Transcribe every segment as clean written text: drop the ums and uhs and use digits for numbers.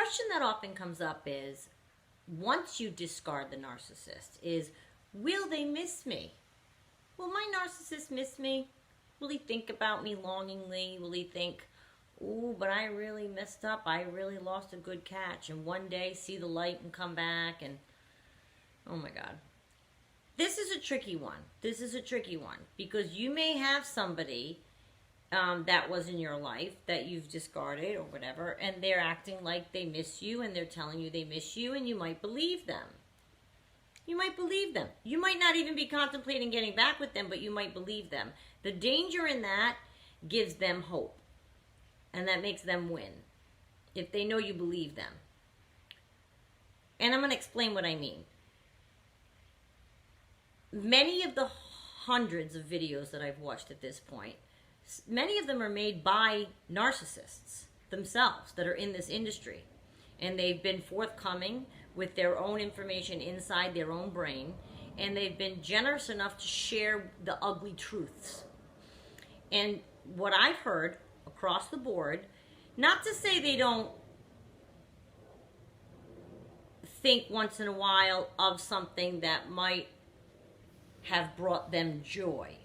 question that often comes up is, once you discard the narcissist, is, will they miss me? Will my narcissist miss me? Will he think about me longingly? Will he think, ooh, but I really messed up. I really lost a good catch. And one day see the light and come back. And oh my God. This is a tricky one. This is a tricky one. Because you may have somebody that was in your life that you've discarded or whatever. And they're acting like they miss you. And they're telling you they miss you. And you might believe them. You might believe them. You might not even be contemplating getting back with them, but you might believe them. The danger in that gives them hope. And that makes them win. If they know you believe them. And I'm going to explain what I mean. Many of the hundreds of videos that I've watched at this point, many of them are made by narcissists themselves that are in this industry. And they've been forthcoming with their own information inside their own brain. And they've been generous enough to share the ugly truths. And what I've heard across the board, not to say they don't think once in a while of something that might have brought them joy.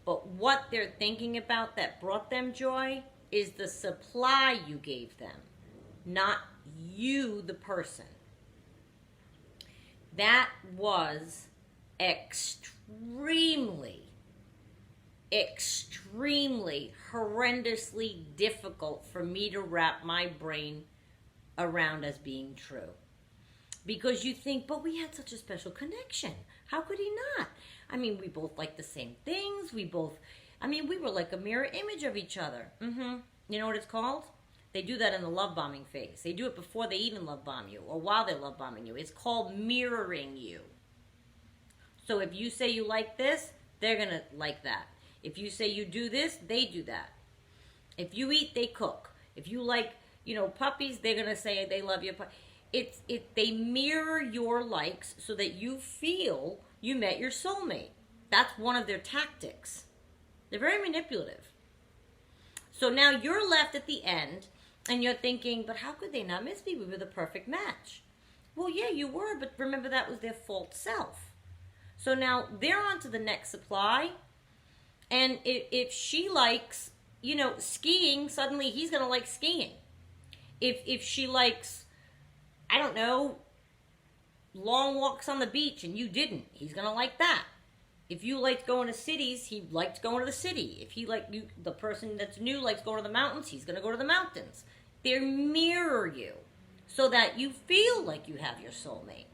But what they're thinking about that brought them joy is the supply you gave them, not you, the person. That was extremely horrendously difficult for me to wrap my brain around as being true. Because you think, but we had such a special connection. How could he not? I mean, we both like the same things. We were like a mirror image of each other. You know what it's called? They do that in the love bombing phase. They do it before they even love bomb you or while they're love bombing you. It's called mirroring you. So if you say you like this, they're going to like that. If you say you do this, they do that. If you eat, they cook. If you like, puppies, they're going to say they love your puppy. They mirror your likes so that you feel you met your soulmate. That's one of their tactics. They're very manipulative. So now you're left at the end and you're thinking, but how could they not miss me? We were the perfect match. Well, yeah, you were, but remember that was their false self. So now they're on to the next supply. And if she likes, skiing, suddenly he's going to like skiing. If she likes, I don't know, long walks on the beach and you didn't, he's going to like that. If you liked going to cities, he likes going to the city. If the person that's new likes going to the mountains, he's going to go to the mountains. They mirror you so that you feel like you have your soulmate.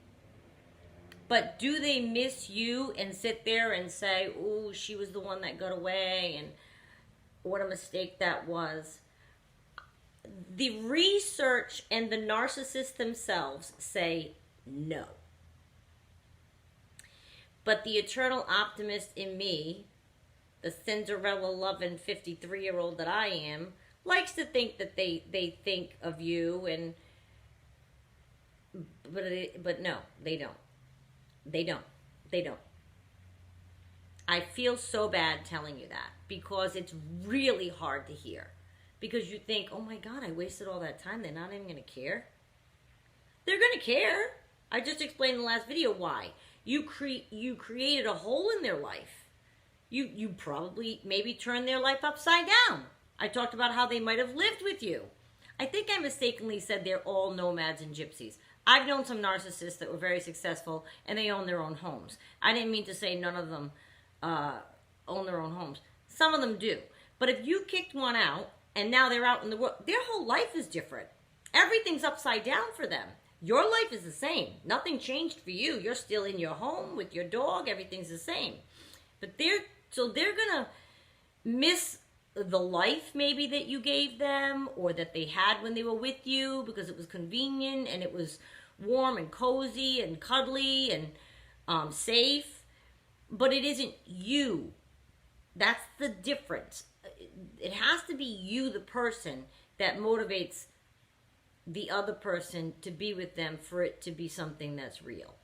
But do they miss you and sit there and say, oh, she was the one that got away and what a mistake that was? The research and the narcissists themselves say no. But the eternal optimist in me, the Cinderella loving 53-year-old that I am, likes to think that they think of you but no, they don't. They don't. I feel so bad telling you that because it's really hard to hear. Because you think, oh my God, I wasted all that time. They're not even going to care. They're going to care. I just explained in the last video why. You created a hole in their life. You probably maybe turned their life upside down. I talked about how they might have lived with you. I think I mistakenly said they're all nomads and gypsies. I've known some narcissists that were very successful and they own their own homes. I didn't mean to say none of them own their own homes. Some of them do. But if you kicked one out and now they're out in the world, their whole life is different. Everything's upside down for them. Your life is the same. Nothing changed for you. You're still in your home with your dog. Everything's the same. But they're going to miss the life maybe that you gave them or that they had when they were with you because it was convenient and it was warm and cozy and cuddly and safe. But it isn't you. That's the difference. It has to be you, the person, that motivates the other person to be with them for it to be something that's real.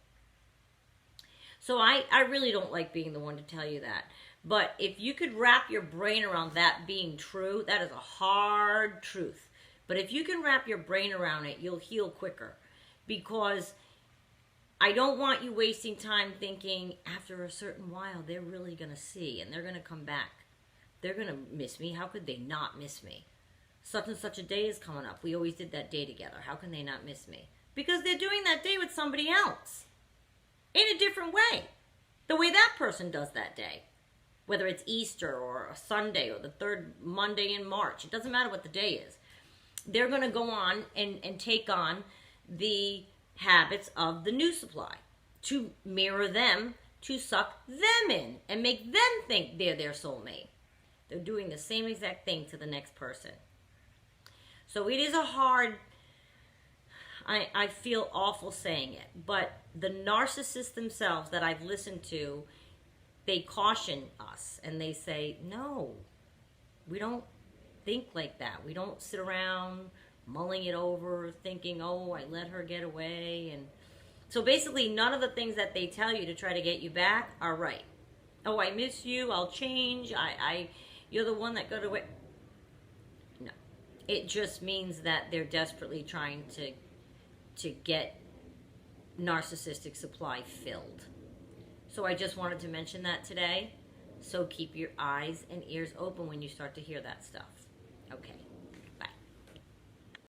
So I really don't like being the one to tell you that. But if you could wrap your brain around that being true, that is a hard truth. But if you can wrap your brain around it, you'll heal quicker. Because I don't want you wasting time thinking after a certain while they're really going to see and they're going to come back. They're going to miss me. How could they not miss me? Such and such a day is coming up. We always did that day together. How can they not miss me? Because they're doing that day with somebody else in a different way. The way that person does that day. Whether it's Easter or a Sunday or the third Monday in March. It doesn't matter what the day is. They're going to go on and take on the habits of the new supply to mirror them, to suck them in and make them think they're their soulmate. They're doing the same exact thing to the next person. So it is a hard, I feel awful saying it, but the narcissists themselves that I've listened to, they caution us and they say, no, we don't think like that. We don't sit around mulling it over, thinking, oh, I let her get away. And so basically none of the things that they tell you to try to get you back are right. Oh, I miss you, I'll change, you're the one that got away. No. It just means that they're desperately trying to get narcissistic supply filled. So I just wanted to mention that today. So keep your eyes and ears open when you start to hear that stuff. Okay.